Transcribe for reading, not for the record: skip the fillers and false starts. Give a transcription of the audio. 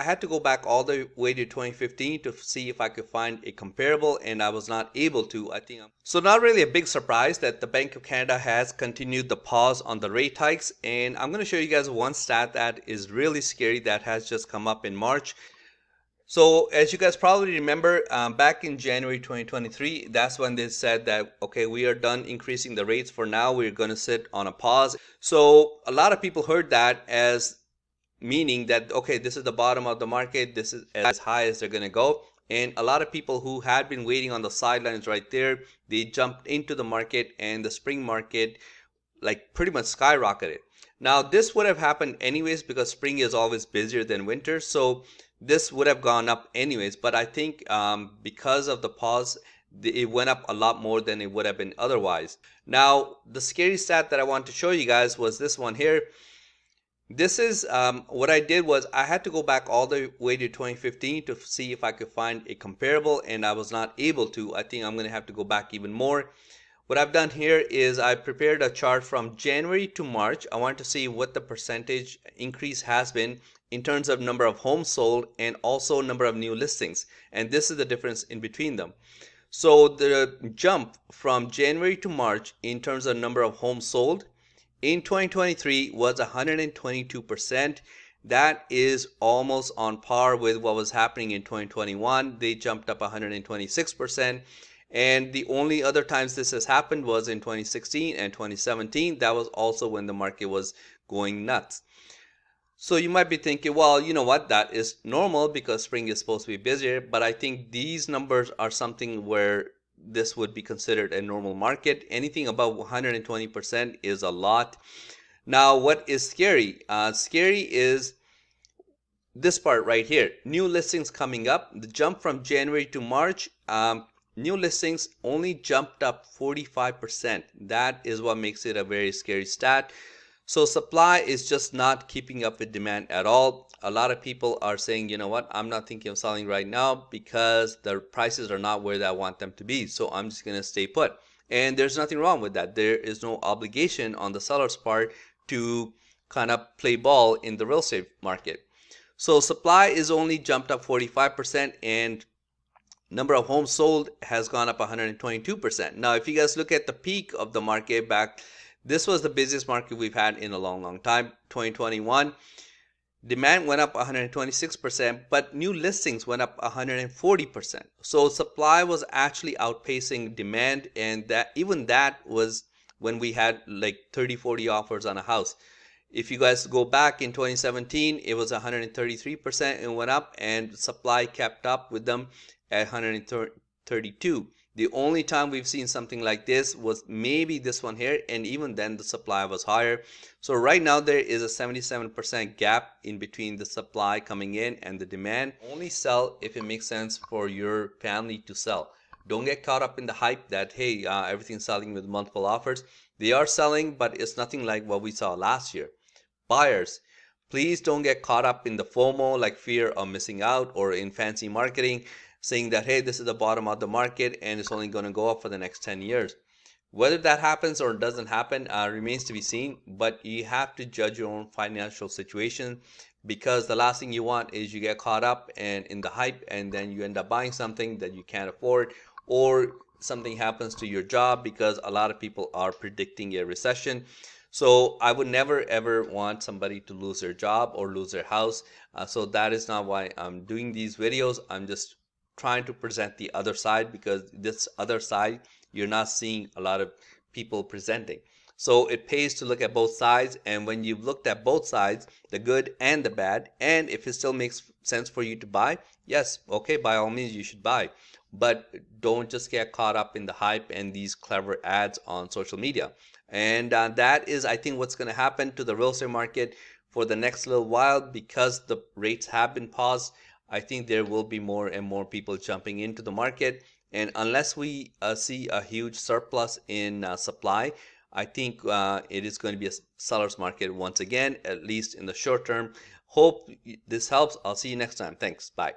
I had to go back all the way to 2015 to see if I could find a comparable, and I was not able to. So not really a big surprise that the Bank of Canada has continued the pause on the rate hikes, and I'm going to show you guys one stat that is really scary that has just come up in March. So as you guys probably remember, back in January 2023, that's when they said that, okay, we are done increasing the rates for now. We're going to sit on a pause. So a lot of people heard that as meaning that, okay, this is the bottom of the market. This is as high as they're going to go. And a lot of people who had been waiting on the sidelines right there, they jumped into the market, and the spring market like pretty much skyrocketed. Now this would have happened anyways because spring is always busier than winter, so this would have gone up anyways. But I think because of the pause, it went up a lot more than it would have been otherwise. Now the scary stat that I want to show you guys was this one here. This is what I did was I had to go back all the way to 2015 to see if I could find a comparable, and I was not able to. I think I'm going to have to go back even more. What I've done here is I prepared a chart from January to March. I want to see what the percentage increase has been in terms of number of homes sold and also number of new listings. And this is the difference in between them. So the jump from January to March in terms of number of homes sold in 2023 was 122%. That is almost on par with what was happening in 2021. They jumped up 126%. And the only other times this has happened was in 2016 and 2017. That was also when the market was going nuts. So you might be thinking, well, you know what, that is normal because spring is supposed to be busier. But I think these numbers are something where this would be considered a normal market. Anything above 120% is a lot. Now, what is scary? Scary is this part right here. New listings coming up. The jump from January to March, new listings only jumped up 45%. That is what makes it a very scary stat. So supply is just not keeping up with demand at all. A lot of people are saying, you know what, I'm not thinking of selling right now because the prices are not where I want them to be. So I'm just going to stay put. And there's nothing wrong with that. There is no obligation on the seller's part to kind of play ball in the real estate market. So supply is only jumped up 45%, and number of homes sold has gone up 122%. Now, if you guys look at the peak of the market back, this was the busiest market we've had in a long time, 2021. Demand went up 126%, but new listings went up 140%. So supply was actually outpacing demand, and that was when we had like 30-40 offers on a house. If you guys go back in 2017, it was 133% and went up, and supply kept up with them at 132. The only time we've seen something like this was maybe this one here, and even then the supply was higher. So right now there is a 77% gap in between the supply coming in and the demand. Only sell if it makes sense for your family to sell. Don't get caught up in the hype that, hey, everything's selling with multiple offers. They are selling, but it's nothing like what we saw last year. Buyers, please don't get caught up in the FOMO, like fear of missing out, or in fancy marketing saying that, hey, this is the bottom of the market and it's only going to go up for the next 10 years. Whether that happens or doesn't happen remains to be seen, but you have to judge your own financial situation, because the last thing you want is you get caught up and in the hype and then you end up buying something that you can't afford, or something happens to your job, because a lot of people are predicting a recession. So I would never ever want somebody to lose their job or lose their house. So that is not why I'm doing these videos. I'm just trying to present the other side, because this other side you're not seeing a lot of people presenting. So it pays to look at both sides, and when you've looked at both sides, the good and the bad, and if it still makes sense for you to buy, yes, okay, by all means you should buy. But don't just get caught up in the hype and these clever ads on social media. And that is, I think, what's going to happen to the real estate market for the next little while, because the rates have been paused. I think there will be more and more people jumping into the market. And unless we see a huge surplus in supply, I think it is going to be a seller's market once again, at least in the short term. Hope this helps. I'll see you next time. Thanks. Bye.